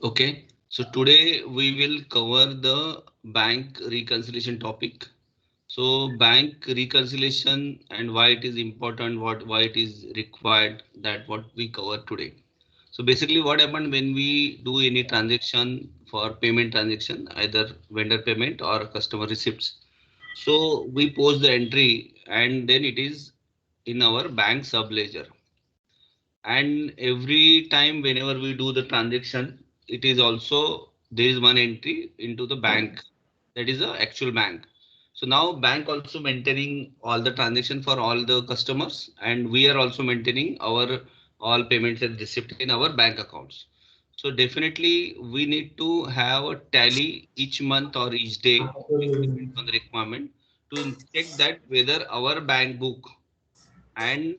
Okay, so today we will cover the bank reconciliation topic. So bank reconciliation and why it is important, why it is required, that what we cover today. So basically what happened when we do any transaction for payment transaction, either vendor payment or customer receipts. So we post the entry and then it is in our bank sub ledger. And every time whenever we do the transaction, it is also there is one entry into the bank, that is the actual bank. So now bank also maintaining all the transaction for all the customers, and we are also maintaining our all payments and receipt in our bank accounts. So definitely we need to have a tally each month or each day, it depends on the requirement, to check that whether our bank book and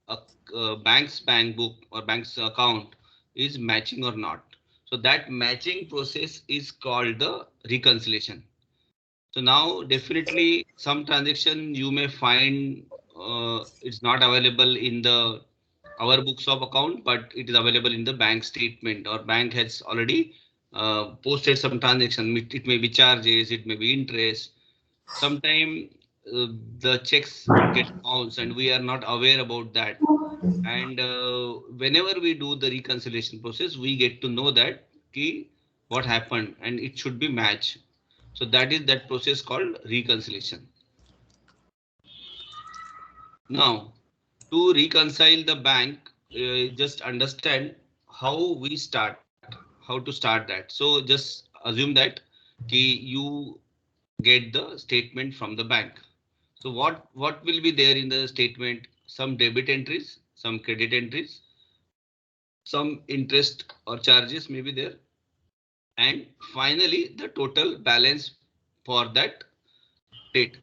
a bank's bank book or bank's account is matching or not. So that matching process is called the reconciliation. So now definitely some transaction you may find it's not available in the our books of account, but it is available in the bank statement, or bank has already posted some transaction. It may be charges, it may be interest. Sometimes the checks get bounced and we are not aware about that. And whenever we do the reconciliation process, we get to know that key what happened and it should be matched. So that is that process called reconciliation. Now, to reconcile the bank, just understand how we start, how to start that. So just assume that you get the statement from the bank. So what will be there in the statement? Some debit entries, some credit entries, some interest or charges may be there, and finally the total balance for that date.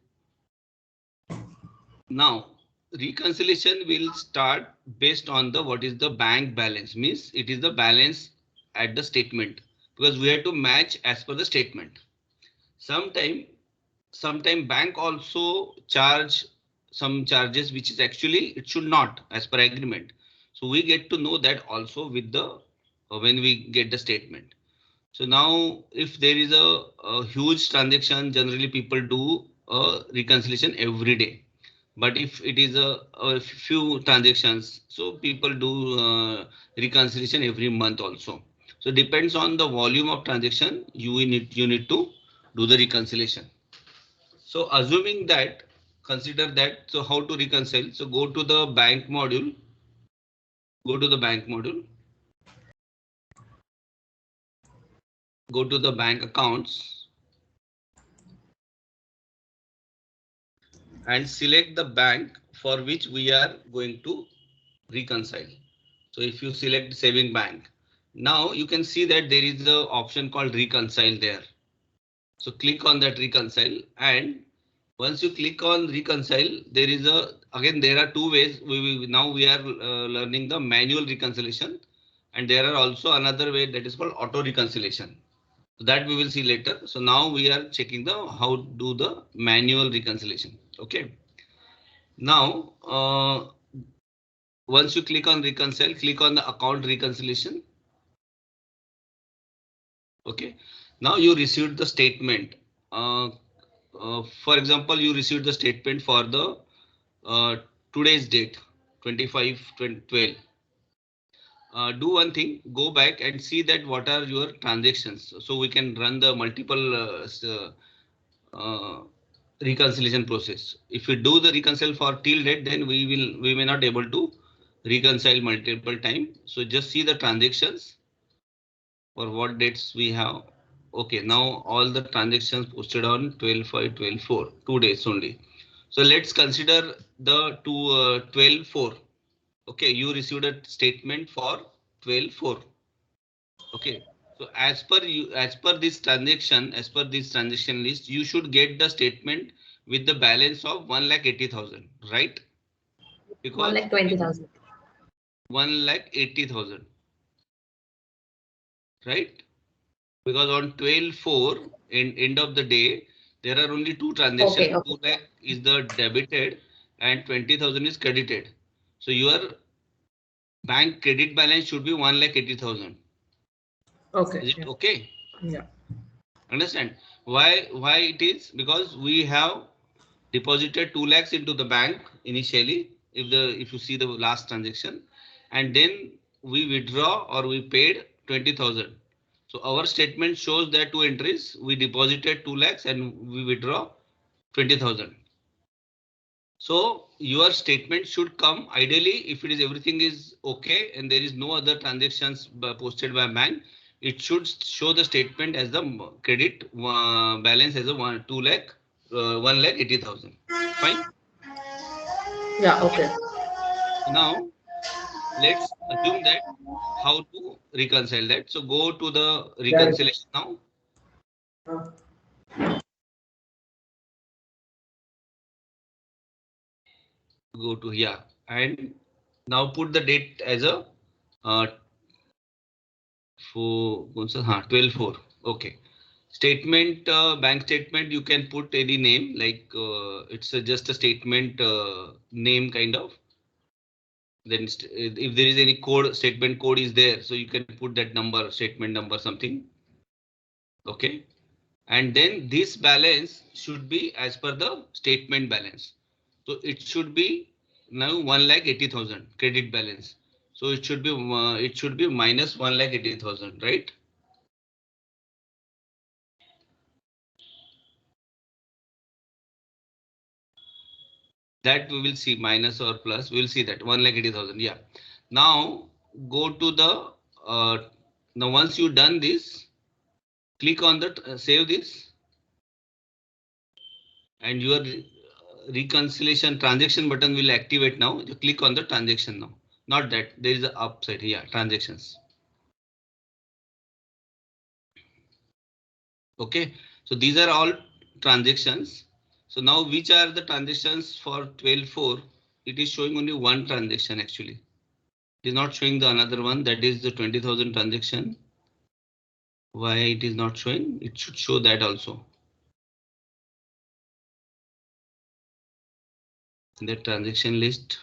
Now reconciliation will start based on the what is the bank balance, means it is the balance at the statement, because we have to match as per the statement. Sometime bank also charge some charges which is actually it should not as per agreement. So we get to know that also with the when we get the statement. So now if there is a huge transaction, generally people do a reconciliation every day. But if it is a few transactions, so people do reconciliation every month also. So depends on the volume of transaction, you need to do the reconciliation. So assuming that, consider that, so how to reconcile? So go to the bank module, go to the bank accounts and select the bank for which we are going to reconcile. So if you select saving bank, now you can see that there is the option called reconcile there. So click on that reconcile, and once you click on reconcile, there is again there are two ways. Now we are learning the manual reconciliation, and there are also another way that is called auto reconciliation. So that we will see later. So now we are checking the how do the manual reconciliation. Okay. Now once you click on reconcile, click on the account reconciliation. Okay. Now you received the statement. For example, you received the statement for the uh, today's date 25 12. Do one thing, go back and see that what are your transactions, so we can run the multiple uh, reconciliation process. If we do the reconcile for till date, then we may not able to reconcile multiple time. So just see the transactions for what dates we have. Okay, now all the transactions posted on 12/5, 12/4, 2 days only. So let's consider the 12/4. Okay, you received a statement for 12/4. Okay, so as per this transaction list, you should get the statement with the balance of 1,80,000, right? One Because lakh 20,000. 1,80,000, right? Because on 12/4 in end of the day, there are only two Okay, transactions. okay. 2 lakh is the debited and 20,000 is credited. So your bank credit balance should be 1,80,000. Okay. Is it Yeah. okay? Yeah. Understand why it is? Because we have deposited 2 lakhs into the bank initially, if you see the last transaction, and then we withdraw or we paid 20,000. So our statement shows that two entries: we deposited 2 lakhs and we withdraw 20,000. So your statement should come ideally if it is everything is okay and there is no other transactions posted by bank. It should show the statement as the credit balance as a 2 lakh 1 lakh 80,000. Fine. Yeah. Okay. Now let's assume that how to reconcile that. So go to the reconciliation now. Go to here and now put the date as a uh, for 12/4. Okay. Statement, bank statement, you can put any name like it's just a statement name kind of. Then if there is any code, statement code is there, so you can put that number, statement number, something. Okay. And then this balance should be as per the statement balance. So it should be now 1,80,000 credit balance. So it should be minus 1,80,000, right? That we will see minus or plus. We will see that 1,80,000. Yeah. Now go to the now once you done this, click on the save this, and your reconciliation transaction button will activate now. You click on the transaction now. Not that there is a upside here. Transactions. Okay. So these are all transactions. So now which are the transactions for 12/4? It is showing only one transaction actually. It is not showing the another one, that is the 20,000 transaction. Why it is not showing? It should show that also. In the transaction list.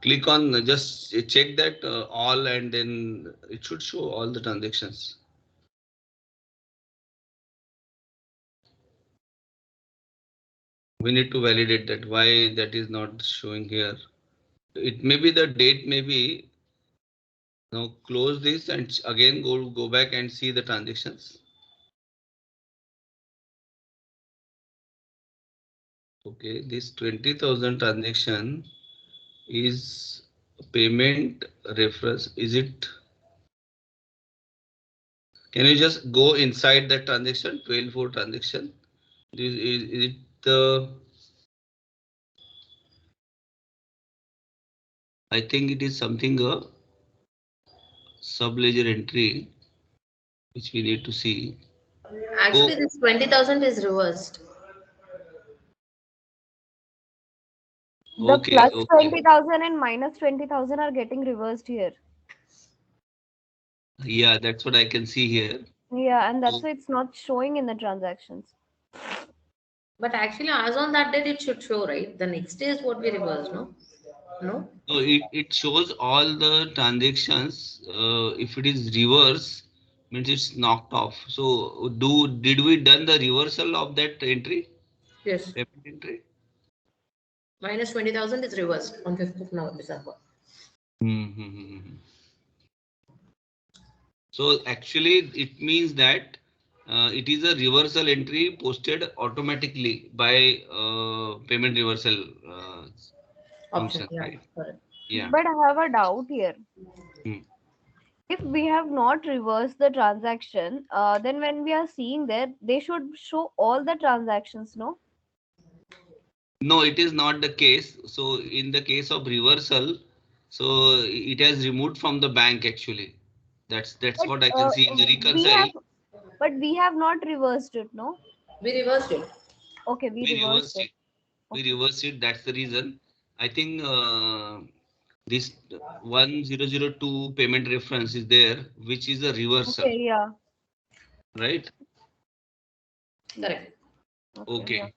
Click on just check that all, and then it should show all the transactions. We need to validate that why that is not showing here. It may be the date, maybe. Now close this and again go back and see the transactions. Okay, this 20,000 transaction is payment reference. Is it? Can you just go inside the transaction, 12/4 transaction? Is it the? I think it is something a sub-ledger entry which we need to see. Actually, this 20,000 is reversed. The Okay, plus okay. 20,000 and minus 20,000 are getting reversed here. Yeah, that's what I can see here. Yeah, and that's So, why it's not showing in the transactions. But actually, as on that date, it should show, right? The next day is what we reversed, no? No? so it shows all the transactions. If it is reverse, means it's knocked off. So did we done the reversal of that entry? Yes. Payment entry? Minus 20,000 is reversed on 5th of November, December. Mm-hmm. So actually, it means that it is a reversal entry posted automatically by payment reversal Option, function, yeah, right? correct. Yeah. But I have a doubt here. Hmm. If we have not reversed the transaction, then when we are seeing there, they should show all the transactions, no? No, it is not the case. So in the case of reversal, so it has removed from the bank actually. That's But what I can see in the we reconcile. have, but we have not reversed it, no? We reversed it. Okay, we We reversed reverse it. it. We Okay. reverse it. That's the reason. I think this 1002 payment reference is there, which is a reversal, Okay, yeah. right? Correct. Okay, yeah. Okay.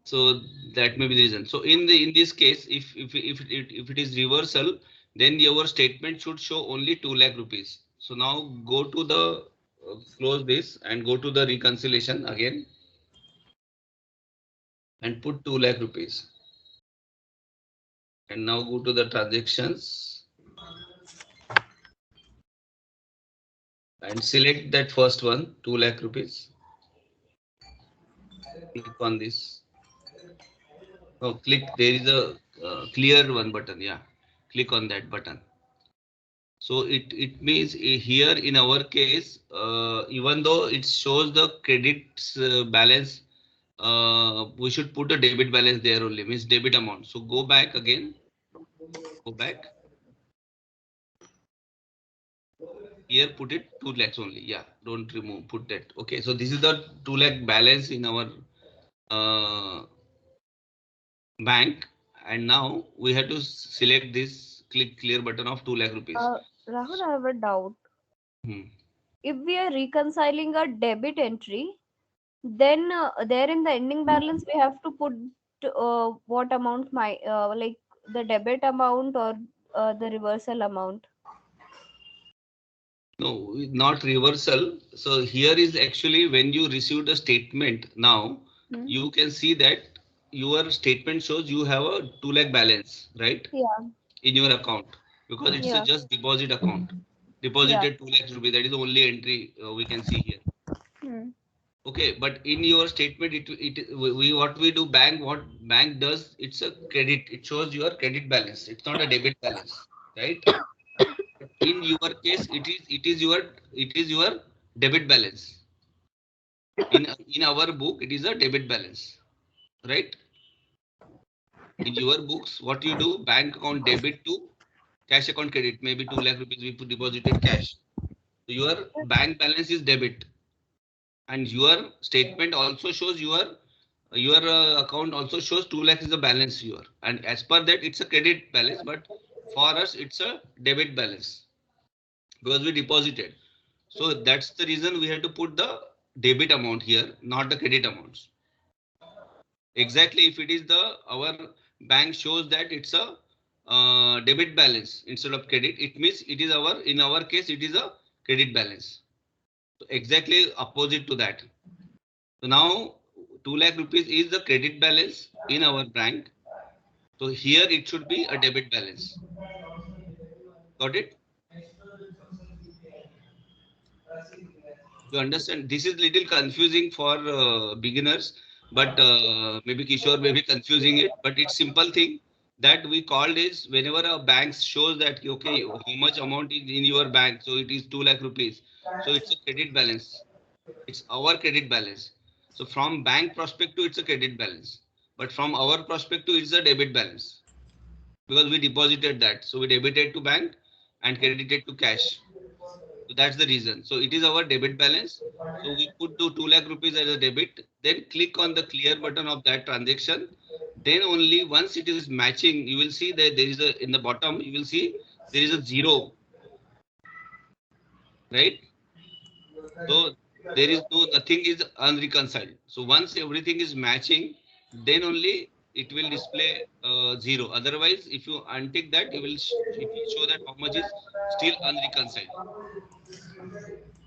So that may be the reason. So in this case, if it is reversal, then your statement should show only 2 lakh rupees. So now go to the close this and go to the reconciliation again and put 2 lakh rupees. And now go to the transactions and select that first one, 2 lakh rupees. Click on this. Oh, click. There is a clear one button. Yeah, click on that button. So it means here in our case, even though it shows the credits balance, we should put a debit balance there only, means debit amount. So go back again. Go back. Here put it 2 lakhs only. Yeah, don't remove. Put that. Okay. So this is the 2 lakh balance in our bank, and now we have to select this click clear button of 2 lakh rupees. Rahul, I have a doubt. Hmm. If we are reconciling a debit entry, then there in the ending balance we have to put what amount my like the debit amount or the reversal amount. No, not reversal. So here is actually when you receive the statement now, you can see that your statement shows you have a 2 lakh balance, right? Yeah, In your account, because it's a yeah, just deposit account. yeah. Deposited 2 lakhs rupees. That is the only entry we can see here. Hmm. Okay, but in your statement, we what we do what bank does, it's a credit. It shows your credit balance. It's not a debit balance, right? In your case, it is your debit balance. In our book, it is a debit balance, right? In your books, what you do, bank account debit to cash account credit, maybe 2 lakh rupees we put deposited cash. So your bank balance is debit, and your statement also shows your account also shows 2 lakhs is the balance your, and as per that it's a credit balance, but for us it's a debit balance because we deposited. So that's the reason we have to put the debit amount here, not the credit amounts. Exactly, if it is the our bank shows that it's a debit balance instead of credit, it means it is our, in our case it is a credit balance. So exactly opposite to that. So now 2 lakh rupees is the credit balance in our bank. So here it should be a debit balance. Got it? You understand? This is little confusing for beginners, but maybe Kishore may be confusing it. But it's simple thing that we called is whenever a bank shows that okay, how much amount is in your bank, so it is 2 lakh rupees. So it's a credit balance. It's our credit balance. So from bank perspective, it's a credit balance. But from our perspective, it's a debit balance because we deposited that. So we debited to bank and credited to cash. So that's the reason. So it is our debit balance. So we put the 2 lakh rupees as a debit, then click on the clear button of that transaction. Then only once it is matching, you will see that there is a, in the bottom, you will see there is a zero, right? So there is nothing is unreconciled. So once everything is matching, then only it will display zero. Otherwise, if you untick that, it will show that how much is still unreconciled.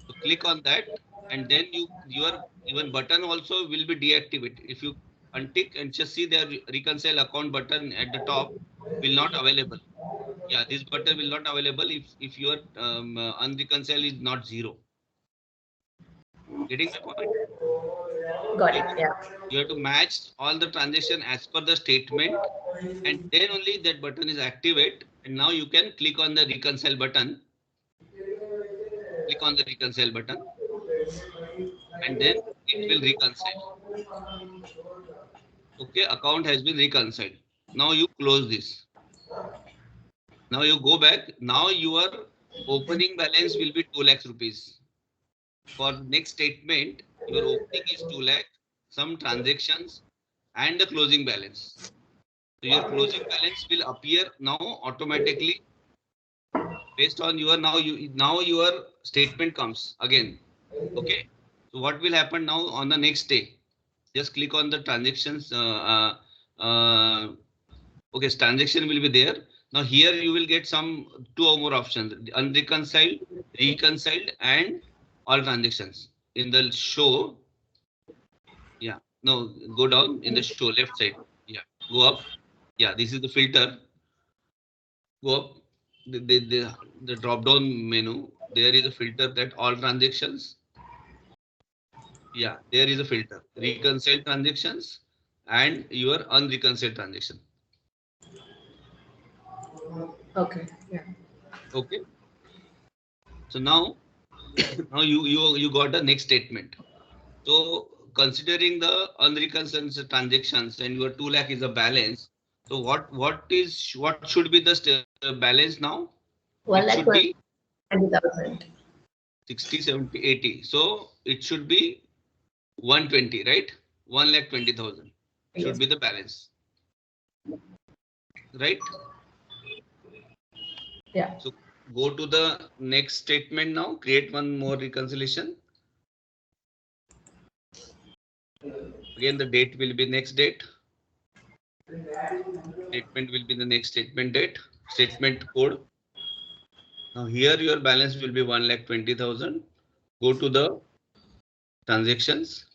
So click on that, and then your even button also will be deactivated. If you untick and just see their reconcile account button at the top will not available. Yeah, this button will not available if your unreconciled is not zero. Getting my point? Got You it. have to, Yeah. you have to match all the transaction as per the statement, and then only that button is activate. And now you can click on the reconcile button. Click on the reconcile button, and then it will reconcile. Okay, account has been reconciled. Now you close this. Now you go back. Now your opening balance will be 2 lakhs rupees. For next statement, your opening is 2 lakh, some transactions, and the closing balance. So your closing balance will appear now automatically based on your now your statement comes again. Okay. So what will happen now on the next day? Just click on the transactions. Okay, transaction will be there. Now here you will get some 2 or more options: unreconciled, reconciled, and all transactions. In the show, yeah, no, go down in the show left side. Yeah, go up. Yeah, this is the filter. Go up. The drop down menu. There is a filter that all transactions. Yeah, there is a filter: reconciled transactions and your unreconciled transaction. Okay. Yeah. Okay. So now, now you got the next statement. So considering the unreconciled transactions and your 2 lakh is a balance. So what should be the balance now? One It lakh should be 20,000. 60, 70, 80. So it should be 120, right? 1,20,000 Yes. should be the balance, right? Yeah. So go to the next statement now. Create one more reconciliation. Again, the date will be next date. Statement will be the next statement date. Statement code. Now here your balance will be 1,20,000. Go to the transactions.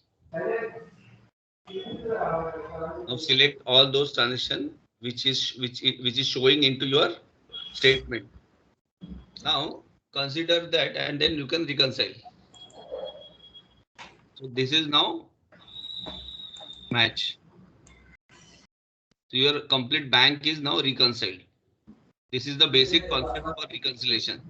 Now select all those transactions which is showing into your statement. Now consider that and then you can reconcile. So this is now match. So your complete bank is now reconciled. This is the basic concept for reconciliation.